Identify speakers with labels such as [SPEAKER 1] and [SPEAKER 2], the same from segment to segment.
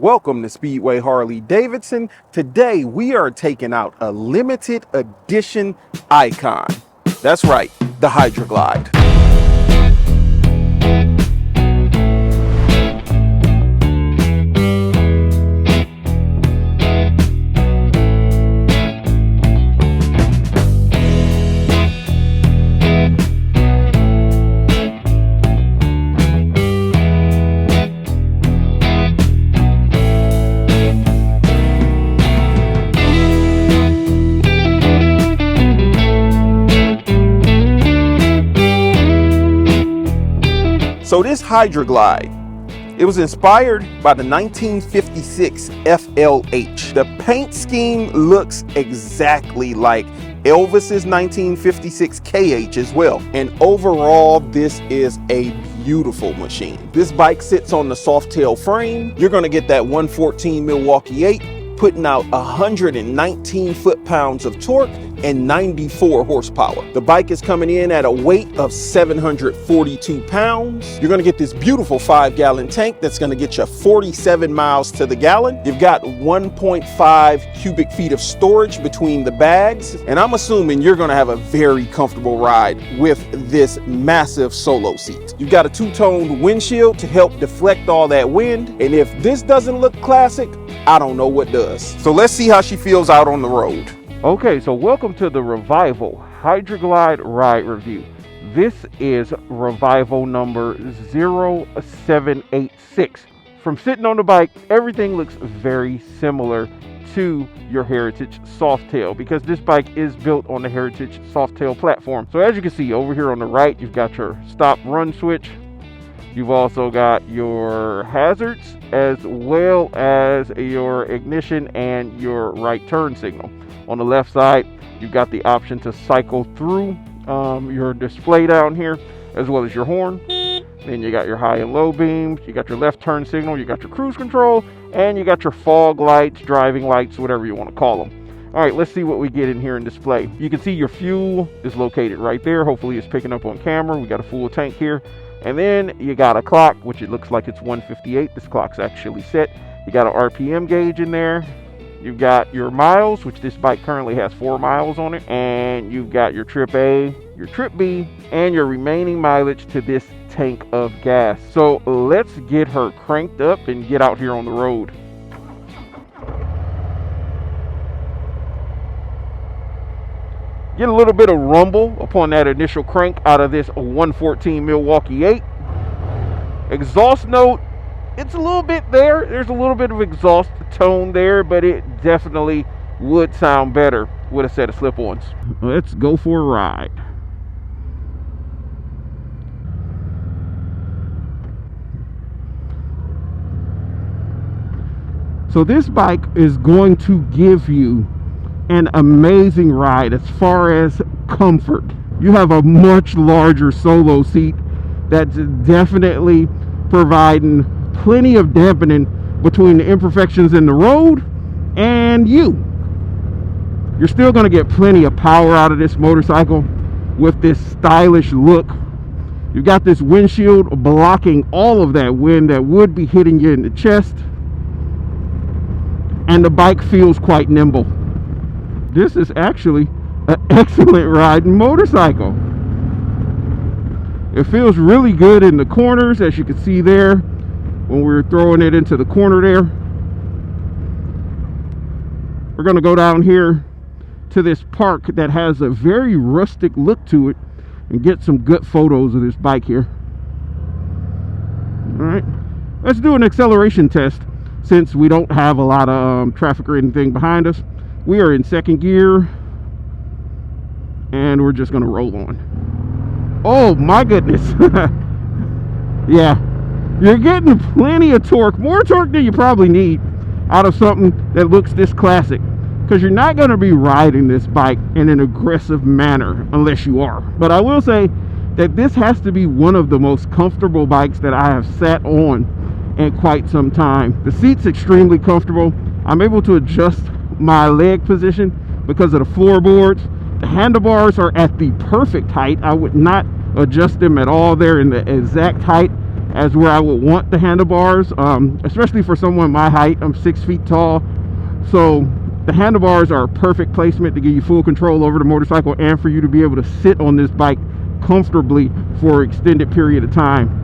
[SPEAKER 1] Welcome to Speedway Harley-Davidson. Today we are taking out a limited edition icon. That's right, the Hydra Glide. So this Hydra Glide, it was inspired by the 1956 FLH. The paint scheme looks exactly like Elvis's 1956 KH as well. And overall, this is a beautiful machine. This bike sits on the soft tail frame. You're gonna get that 114 Milwaukee 8, putting out 119 foot-pounds of torque and 94 horsepower. The bike is coming in at a weight of 742 pounds. You're gonna get this beautiful 5-gallon tank that's gonna get you 47 miles to the gallon. You've got 1.5 cubic feet of storage between the bags. And I'm assuming you're gonna have a very comfortable ride with this massive solo seat. You've got a two-toned windshield to help deflect all that wind. And if this doesn't look classic, I don't know what does. So let's see how she feels out on the road.
[SPEAKER 2] Okay, so welcome to the Revival Hydra Glide Ride Review. This is Revival number 0786. From sitting on the bike, everything looks very similar to your Heritage Softail because this bike is built on the Heritage Softail platform. So as you can see over here on the right, you've got your stop run switch. You've also got your hazards as well as your ignition and your right turn signal. On the left side, you've got the option to cycle through your display down here, as well as your horn. Then you got your high and low beams, you got your left turn signal, you got your cruise control, and you got your fog lights, driving lights, whatever you want to call them. All right, let's see what we get in here in display. You can see your fuel is located right there. Hopefully it's picking up on camera. We got a full tank here. And then you got a clock, which it looks like it's 158. This clock's actually set. You got an RPM gauge in there. You've got your miles, which this bike currently has 4 miles on it. And you've got your trip A, your trip B, and your remaining mileage to this tank of gas. So let's get her cranked up and get out here on the road. Get a little bit of rumble upon that initial crank out of this 114 Milwaukee 8. Exhaust note, it's a little bit there. There's a little bit of exhaust tone there, but it definitely would sound better with a set of slip-ons. Let's go for a ride. So this bike is going to give you an amazing ride as far as comfort. You have a much larger solo seat that's definitely providing plenty of dampening between the imperfections in the road and you. You're still going to get plenty of power out of this motorcycle with this stylish look. You've got this windshield blocking all of that wind that would be hitting you in the chest, and the bike feels quite nimble. This is actually an excellent riding motorcycle. It feels really good in the corners, as you can see there when we're throwing it into the corner there. We're going to go down here to this park that has a very rustic look to it and get some good photos of this bike here. All right, let's do an acceleration test since we don't have a lot of traffic or anything behind us. We are in second gear and we're just going to roll on. Oh my goodness. Yeah, you're getting plenty of torque, more torque than you probably need out of something that looks this classic, because you're not going to be riding this bike in an aggressive manner unless you are. But I will say that this has to be one of the most comfortable bikes that I have sat on in quite some time. The seat's extremely comfortable. I'm able to adjust my leg position because of the floorboards. The handlebars are at the perfect height. I would not adjust them at all. They're in the exact height as where I would want the handlebars, especially for someone my height. I'm 6 feet tall, so the handlebars are a perfect placement to give you full control over the motorcycle and for you to be able to sit on this bike comfortably for an extended period of time.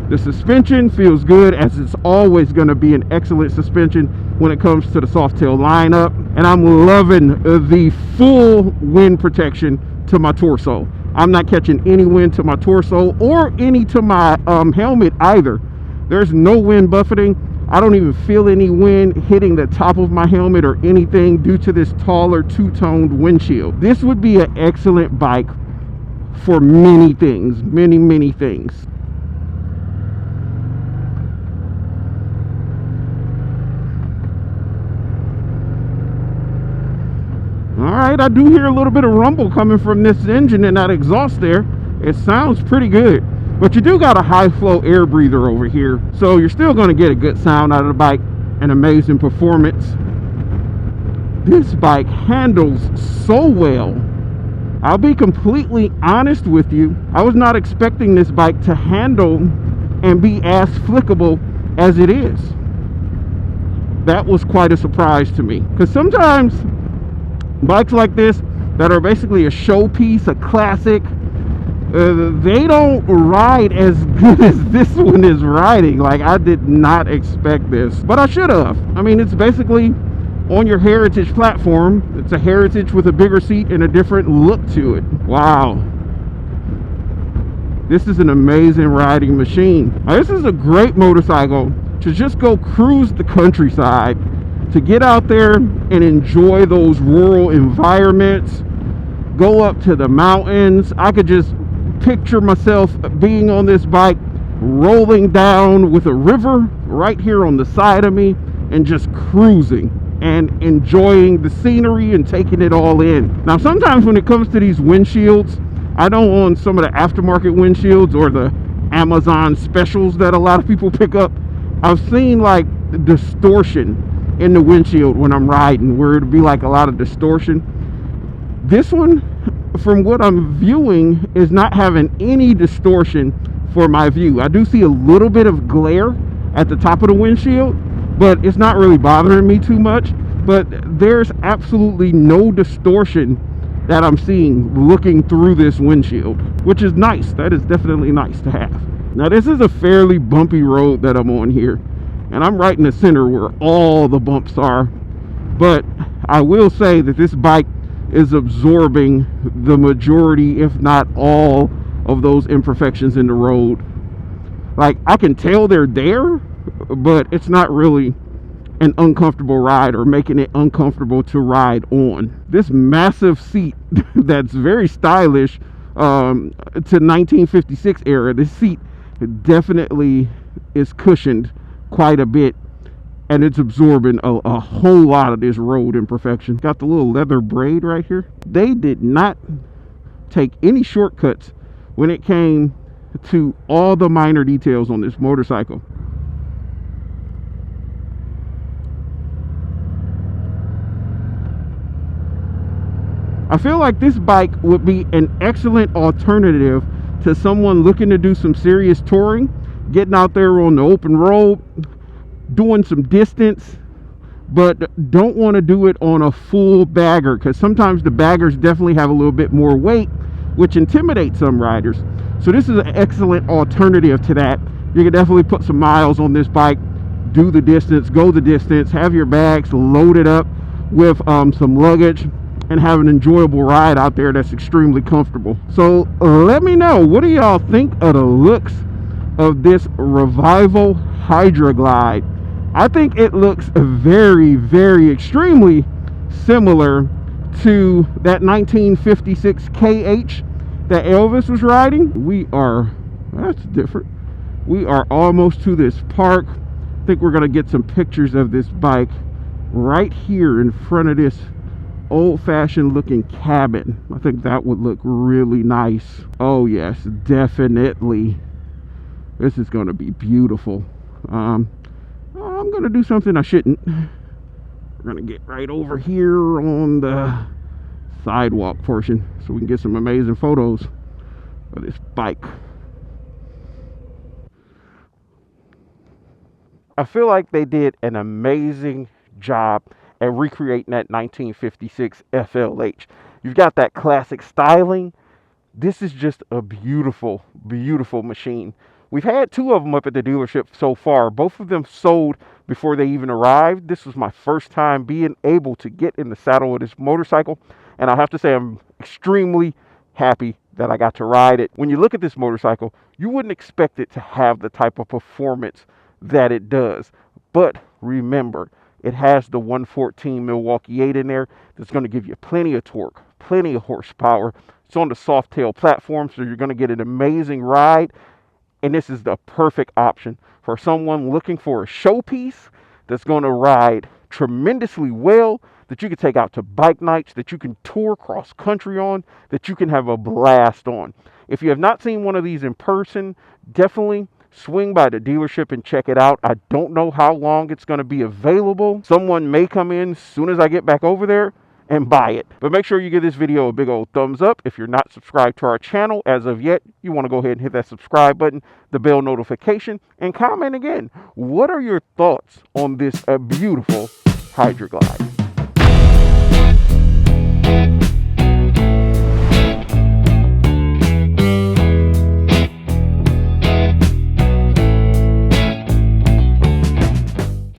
[SPEAKER 2] The suspension feels good, as it's always going to be an excellent suspension when it comes to the Softail lineup. And I'm loving the full wind protection to my torso. I'm not catching any wind to my torso or any to my helmet either. There's no wind buffeting. I don't even feel any wind hitting the top of my helmet or anything due to this taller two-toned windshield. This would be an excellent bike for many things, many things. All right, I do hear a little bit of rumble coming from this engine and that exhaust there. It sounds pretty good, but you do got a high flow air breather over here, so you're still going to get a good sound out of the bike, an amazing performance. This bike handles so well. I'll be completely honest with you, I was not expecting this bike to handle and be as flickable as it is. That was quite a surprise to me, because sometimes bikes like this that are basically a showpiece, a classic, they don't ride as good as this one is riding. Like, I did not expect this, but I should have. I mean, it's basically on your Heritage platform. It's a Heritage with a bigger seat and a different look to it. Wow, this is an amazing riding machine. Now, this is a great motorcycle to just go cruise the countryside, to get out there and enjoy those rural environments, go up to the mountains. I could just picture myself being on this bike, rolling down with a river right here on the side of me, and just cruising and enjoying the scenery and taking it all in. Now, sometimes when it comes to these windshields, I know on some of the aftermarket windshields or the Amazon specials that a lot of people pick up, I've seen like distortion in the windshield when I'm riding, where it'd be like a lot of distortion. This one, from what I'm viewing, is not having any distortion for my view. I do see a little bit of glare at the top of the windshield, but it's not really bothering me too much. But there's absolutely no distortion that I'm seeing looking through this windshield, which is nice. That is definitely nice to have. Now, this is a fairly bumpy road that I'm on here, and I'm right in the center where all the bumps are. But I will say that this bike is absorbing the majority, if not all, of those imperfections in the road. Like, I can tell they're there, but it's not really an uncomfortable ride or making it uncomfortable to ride on. This massive seat that's very stylish to 1956 era, this seat definitely is cushioned quite a bit, and it's absorbing a whole lot of this road imperfection. Got the little leather braid right here. They did not take any shortcuts when it came to all the minor details on this motorcycle. I feel like this bike would be an excellent alternative to someone looking to do some serious touring, getting out there on the open road, doing some distance, but don't want to do it on a full bagger, because sometimes the baggers definitely have a little bit more weight, which intimidates some riders. So this is an excellent alternative to that. You can definitely put some miles on this bike, do the distance, go the distance, have your bags loaded up with some luggage, and have an enjoyable ride out there that's extremely comfortable. So let me know, what do y'all think of the looks of this Revival Hydra Glide? I think it looks very extremely similar to that 1956 KH that Elvis was riding. That's different. We are almost to this park. I think we're gonna get some pictures of this bike right here in front of this old-fashioned looking cabin. I think that would look really nice. Oh yes, definitely. This is going to be beautiful. I'm going to do something I shouldn't. We're going to get right over here on the sidewalk portion so we can get some amazing photos of this bike. I feel like they did an amazing job at recreating that 1956 FLH. You've got that classic styling. This is just a beautiful, beautiful machine. We've had two of them up at the dealership so far. Both of them sold before they even arrived. This was my first time being able to get in the saddle of this motorcycle, and I have to say I'm extremely happy that I got to ride it. When you look at this motorcycle, you wouldn't expect it to have the type of performance that it does. But remember, it has the 114 Milwaukee 8 in there that's going to give you plenty of torque, plenty of horsepower. It's on the soft tail platform, so you're going to get an amazing ride. And this is the perfect option for someone looking for a showpiece that's going to ride tremendously well, that you can take out to bike nights, that you can tour cross country on, that you can have a blast on. If you have not seen one of these in person, definitely swing by the dealership and check it out. I don't know how long it's going to be available. Someone may come in as soon as I get back over there and buy it. But make sure you give this video a big old thumbs up. If you're not subscribed to our channel as of yet, you want to go ahead and hit that subscribe button, the bell notification, and comment again. What are your thoughts on this beautiful Hydra Glide?